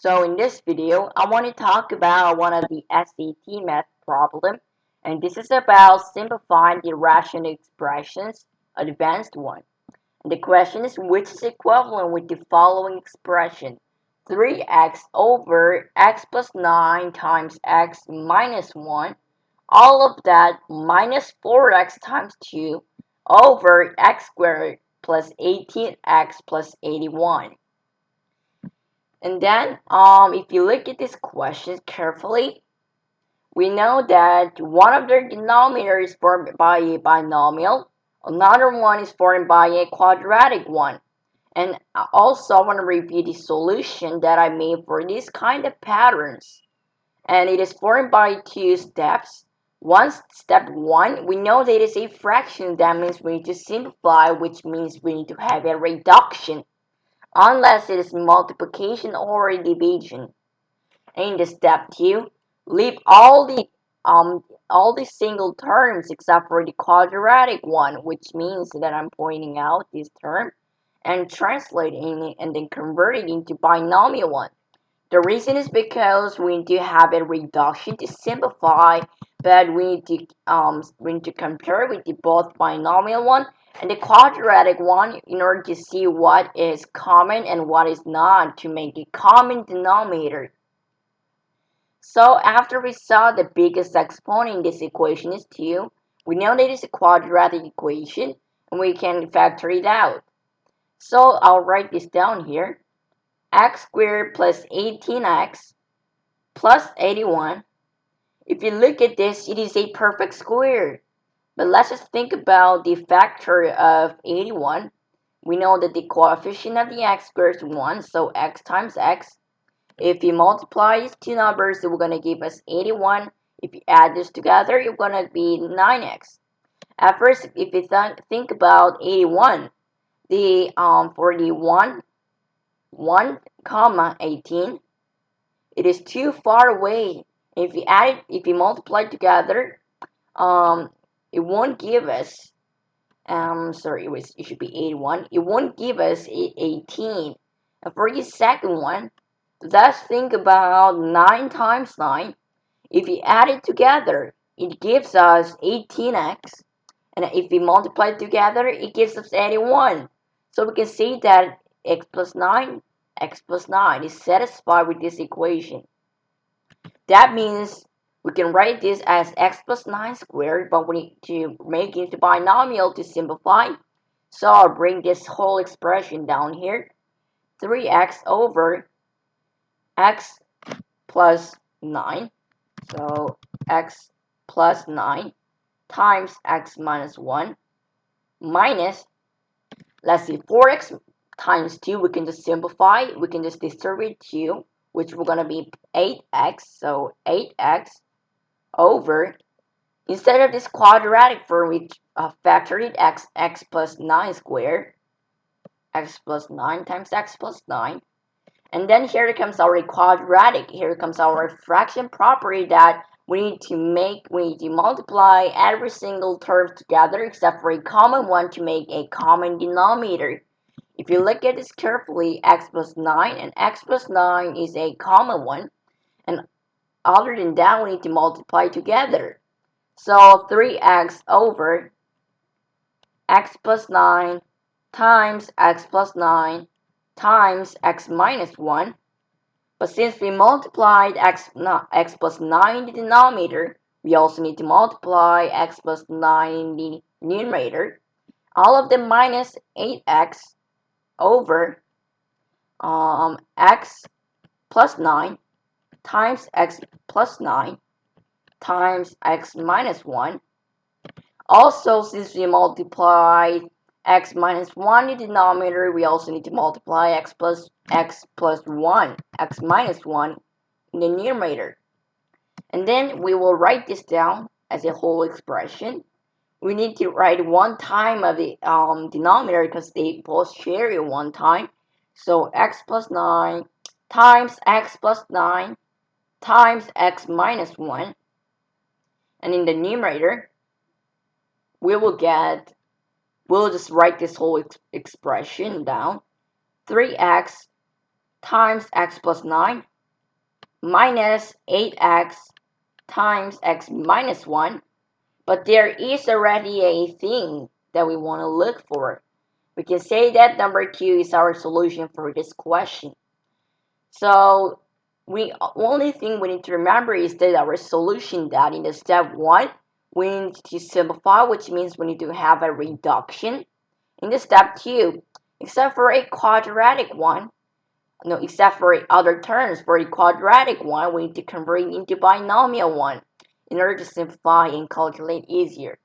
So in this video, I want to talk about one of the SAT math problem, and this is about simplifying the rational expressions, advanced one. And the question is which is equivalent with the following expression: 3x over x plus 9 times x minus 1, all of that minus 4x times 2 over x squared plus 18x plus 81. And then, if you look at these questions carefully, we know that one of their denominators is formed by a binomial, another one is formed by a quadratic one. And also, I want to review the solution that I made for this kind of patterns. And it is formed by two steps. Step one, we know that it is a fraction. That means we need to simplify, which means we need to have a reduction unless it is multiplication or division. In the step 2, leave all the single terms except for the quadratic one, which means that I'm pointing out this term and translating it and then convert it into binomial one. The reason is because we need to have a reduction to simplify, but we need to compare with the both binomial one and the quadratic one in order to see what is common and what is not to make a common denominator. So after we saw the biggest exponent in this equation is 2, we know that it's a quadratic equation and we can factor it out. So I'll write this down here. X squared plus 18x plus 81. If you look at this, it is a perfect square. But let's just think about the factor of 81. We know that the coefficient of the x squared is 1, so x times x. If you multiply these two numbers, it will going to give us 81. If you add this together, it's going to be 9x. At first, if you think about 81, the for the 1 comma 18, it is too far away. If you multiply together, it won't give us. It should be 81. It won't give us 18. And for the second one, let's think about 9 times 9. If you add it together, it gives us 18x. And if we multiply it together, it gives us 81. So we can see that x plus 9 is satisfied with this equation. That means we can write this as x plus 9 squared, but we need to make it into binomial to simplify. So I'll bring this whole expression down here. 3x over x plus 9. So x plus 9 times x minus 1 minus, let's see, 4x times 2. We can just simplify. We can just distribute 2, which we're going to be 8x. So 8x over, instead of this quadratic form, we factor it x plus 9 squared. X plus 9 times x plus 9. And then here comes our quadratic. Here comes our fraction property that we need to multiply every single term together except for a common one to make a common denominator. If you look at this carefully, x plus 9 and x plus 9 is a common one. And other than that, we need to multiply together. So 3x over x plus 9 times x plus 9 times x minus 1. But since we multiplied x plus 9 in the denominator, we also need to multiply x plus 9 in the numerator. All of them minus 8x over x plus 9 times x plus 9 times x minus 1. Also, since we multiplied x minus 1 in the denominator, we also need to multiply x plus 1, x minus 1 in the numerator. And then we will write this down as a whole expression. We need to write one time of the denominator because they both share it one time. So x plus 9 times x plus 9 times x minus 1. And in the numerator, we'll just write this whole expression down. 3x times x plus 9 minus 8x times x minus 1. But there is already a thing that we want to look for. We can say that number 2 is our solution for this question. So only thing we need to remember is that our solution that in the step 1, we need to simplify, which means we need to have a reduction. In the step 2, except for a quadratic one, no, except for other terms, for a quadratic one, we need to convert it into binomial one in order to simplify and calculate easier.